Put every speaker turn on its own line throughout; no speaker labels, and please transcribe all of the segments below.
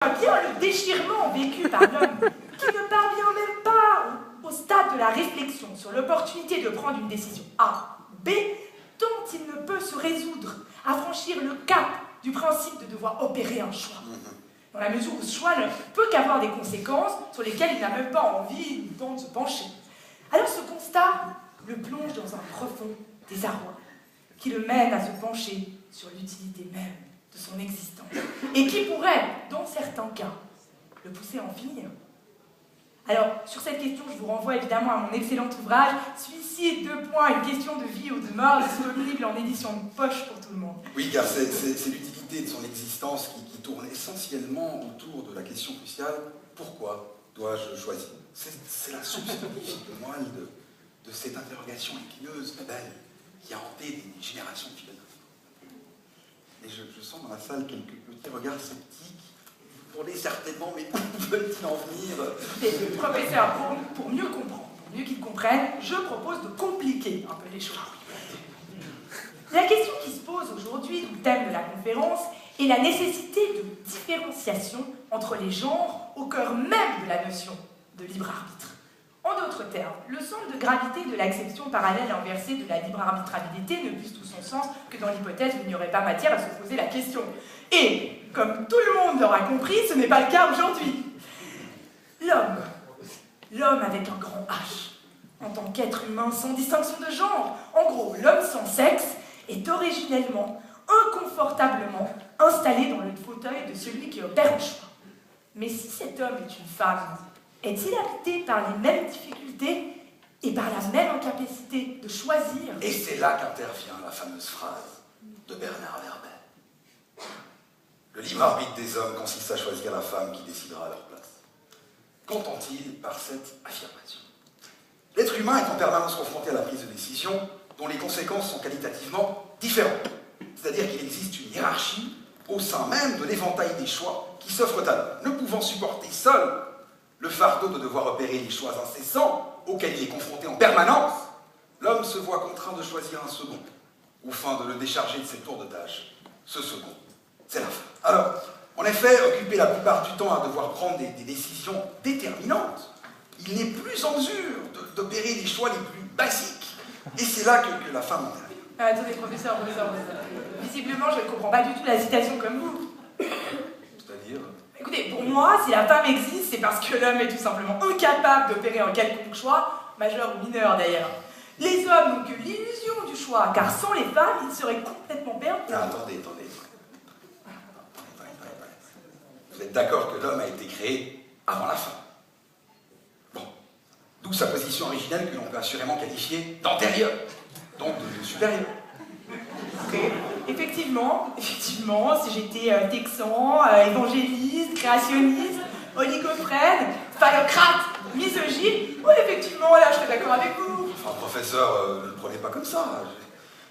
Bien le déchirement vécu par l'homme qui ne parvient même pas au stade de la réflexion sur l'opportunité de prendre une décision A, B, dont il ne peut se résoudre à franchir le cap du principe de devoir opérer un choix. Dans la mesure où ce choix ne peut qu'avoir des conséquences sur lesquelles il n'a même pas envie ni temps de se pencher. Alors ce constat le plonge dans un profond désarroi qui le mène à se pencher sur l'utilité même de son existence et qui pourrait, dans certains cas, le pousser à en finir. Alors, sur cette question, je vous renvoie évidemment à mon excellent ouvrage « Suicide, une question de vie ou de mort », disponible en édition de poche pour tout le monde.
Oui, car c'est l'utilité de son existence qui tourne essentiellement autour de la question cruciale « Pourquoi dois-je choisir ?» C'est la substantive moelle de cette interrogation épineuse, mais belle, qui a hanté des générations de philosophes. Et je sens dans la salle quelques petits regards sceptiques. Pour les certainement, mais où veulent-ils en venir?
Professeur, pour mieux comprendre, pour mieux qu'ils comprennent, je propose de compliquer un peu les choses. La question qui se pose aujourd'hui, le thème de la conférence, est la nécessité de différenciation entre les genres au cœur même de la notion de libre arbitre. En d'autres termes, le centre de gravité de l'acception parallèle inversée de la libre arbitrabilité ne puise tout son sens que dans l'hypothèse où il n'y aurait pas matière à se poser la question. Et, comme tout le monde l'aura compris, ce n'est pas le cas aujourd'hui. L'homme avec un grand H, en tant qu'être humain sans distinction de genre, en gros, l'homme sans sexe, est originellement, inconfortablement installé dans le fauteuil de celui qui opère un choix. Mais si cet homme est une femme, est-il habité par les mêmes difficultés et par la même incapacité de choisir?
Et c'est là qu'intervient la fameuse phrase de Bernard Werber. Le libre arbitre des hommes consiste à choisir la femme qui décidera à leur place. Qu'entend-il par cette affirmation? L'être humain est en permanence confronté à la prise de décision dont les conséquences sont qualitativement différentes. C'est-à-dire qu'il existe une hiérarchie au sein même de l'éventail des choix qui s'offrent à l'homme. Ne pouvant supporter seul le fardeau de devoir opérer les choix incessants auxquels il est confronté en permanence, l'homme se voit contraint de choisir un second, au fin de le décharger de ses tours de tâche. Ce second, c'est la femme. Alors, en effet, occupé la plupart du temps à devoir prendre des décisions déterminantes, il n'est plus en mesure d'opérer les choix les plus basiques. Et c'est là que la femme intervient.
Attendez, professeur. Visiblement, je ne comprends pas du tout la citation comme vous.
C'est-à-dire?
Écoutez, pour moi, si la femme existe, c'est parce que l'homme est tout simplement incapable d'opérer un quelconque choix, majeur ou mineur d'ailleurs. Les hommes n'ont que l'illusion du choix, car sans les femmes, ils seraient complètement perdus.
Ah, attendez. Vous êtes d'accord que l'homme a été créé avant la femme? Bon. D'où sa position originelle que l'on peut assurément qualifier d'antérieure, donc de supérieure.
Effectivement, si j'étais texan, évangéliste, créationniste, oligophrène, phallocrate, misogyne, oui, effectivement, là, je serais d'accord avec vous.
Enfin, professeur, ne le prenez pas comme ça.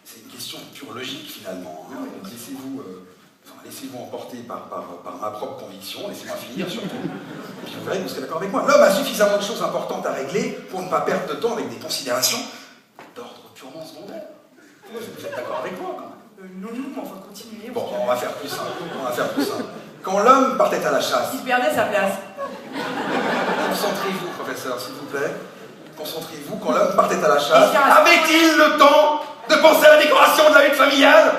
C'est une question pure logique, finalement. Hein. Donc, laissez-vous emporter par ma propre conviction, laissez-moi finir, surtout. Puis vous verrez que vous serez d'accord avec moi. L'homme a suffisamment de choses importantes à régler pour ne pas perdre de temps avec des considérations d'ordre purement secondaire. Vous êtes d'accord avec moi, quand même?
Non, enfin, continuez.
Bon, on va faire plus simple. Quand l'homme partait à la chasse...
Il perdait sa place.
Concentrez-vous, professeur, s'il vous plaît. Concentrez-vous. Quand l'homme partait à la chasse, avait-il le temps de penser à la décoration de la hutte familiale?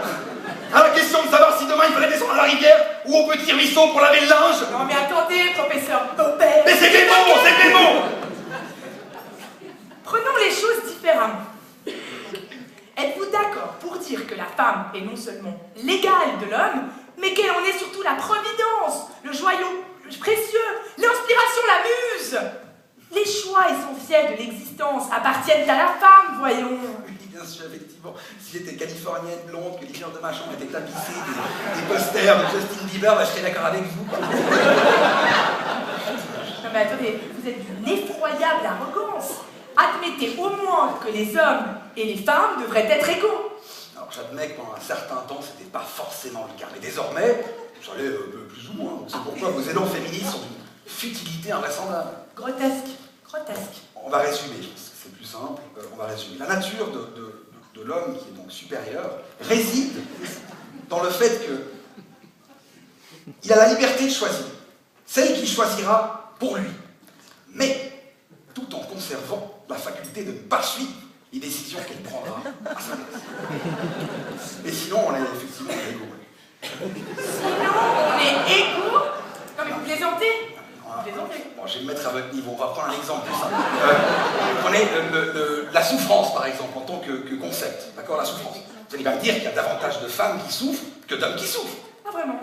À la question de savoir si demain il fallait descendre à la rivière ou au petit ruisseau pour laver le linge?
Non, mais attendez, professeur Popper.
Mais c'était bon.
Prenons les choses différemment. Êtes-vous d'accord pour dire que la femme est non seulement l'égale de l'homme, mais qu'elle en est surtout la providence, le joyau précieux, l'inspiration, la muse? Les choix essentiels de l'existence appartiennent à la femme, voyons.
Oui, bien sûr, effectivement. Si j'étais californienne, blonde, que les murs de ma chambre étaient tapissés des posters de Justin Bieber, je serais d'accord avec vous.
Non mais attendez, vous êtes d'une effroyable arrogance. Admettez au moins que les hommes et les femmes devraient être égaux.
Alors j'admets que pendant un certain temps, c'était pas forcément le cas. Mais désormais, ça l'est plus ou moins. C'est pourquoi vos élans féministes sont d'une futilité invraisemblable.
Grotesque.
On va résumer, je pense que c'est plus simple. On va résumer. La nature de l'homme, qui est donc supérieur, réside dans le fait qu'il a la liberté de choisir. celle qu'il choisira pour lui, mais tout en conservant la faculté de ne pas suivre les décisions qu'elle prendra à sa place. Et sinon, on est effectivement égaux.
Sinon, on est égaux? Non mais vous plaisantez? Vous plaisantez?
Bon, je vais me mettre à votre niveau, on va prendre un exemple de ça. Prenez la souffrance, par exemple, en tant que concept, d'accord, la souffrance. Vous allez pas me dire qu'il y a davantage de femmes qui souffrent que d'hommes qui souffrent.
Ah vraiment?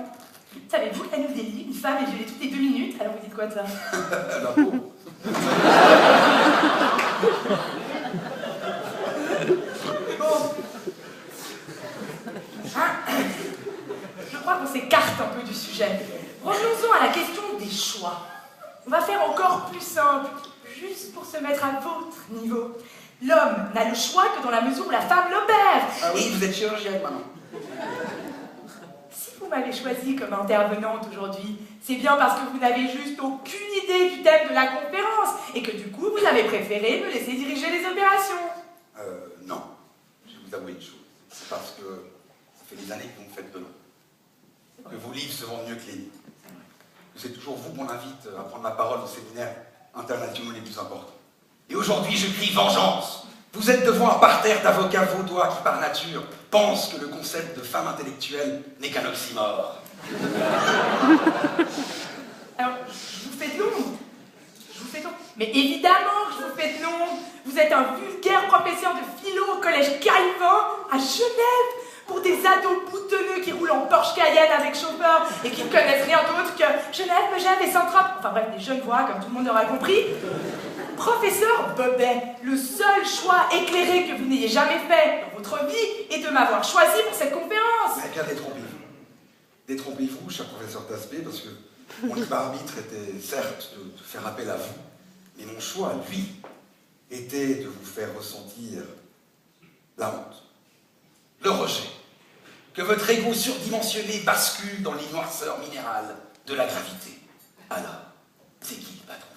Savez-vous qu'à New Delhi, une femme est violée toutes les 2 minutes? Alors vous dites quoi de ça?
La pauvre.
Bon. Je crois qu'on s'écarte un peu du sujet. Revenons-en à la question des choix. On va faire encore plus simple, juste pour se mettre à votre niveau. L'homme n'a le choix que dans la mesure où la femme l'opère.
Ah oui, vous êtes chirurgienne maintenant.
Si vous m'avez choisi comme intervenante aujourd'hui, c'est bien parce que vous n'avez juste aucune idée du thème de la conférence et que du coup, vous avez préféré me laisser diriger les opérations.
Non. Je vais vous avouer une chose. C'est parce que ça fait des années que vous me faites de l'eau. Que vos livres se vendent mieux que les miens. Que c'est toujours vous qu'on invite à prendre la parole aux séminaires internationaux les plus importants. Et aujourd'hui, je crie vengeance. Vous êtes devant un parterre d'avocats vaudois qui, par nature, pensent que le concept de femme intellectuelle n'est qu'un oxymore.
Alors, je vous fais de l'ombre. Je vous fais de l'ombre. Mais évidemment que je vous fais de l'ombre. Vous êtes un vulgaire professeur de philo au collège Calvin à Genève pour des ados boutonneux qui roulent en Porsche Cayenne avec chauffeur et qui ne connaissent rien d'autre que Genève, Megève et Saint-Trope. Enfin bref, des jeunes voix, comme tout le monde aura compris. Professeur Bobet, le seul choix éclairé que vous n'ayez jamais fait dans votre vie est de m'avoir choisi pour cette conférence.
Eh bien, détrompez-vous. Détrompez-vous, cher professeur Taspé, parce que mon libre arbitre était certes de faire appel à vous, mais mon choix, lui, était de vous faire ressentir la honte, le rejet, que votre ego surdimensionné bascule dans les noirceurs minérales de la gravité. Alors, c'est qui le patron?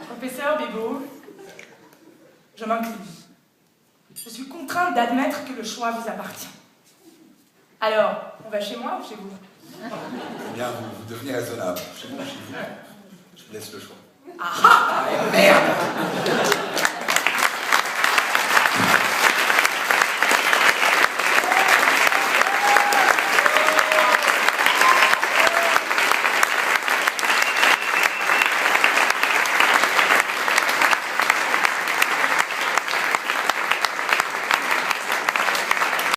Professeur Bébaud, je m'incline. Je suis contrainte d'admettre que le choix vous appartient. Alors, on va chez moi ou chez vous?
Eh bien, vous devenez raisonnable. Chez moi, chez vous. Je vous laisse le choix.
Ah ah!
Merde!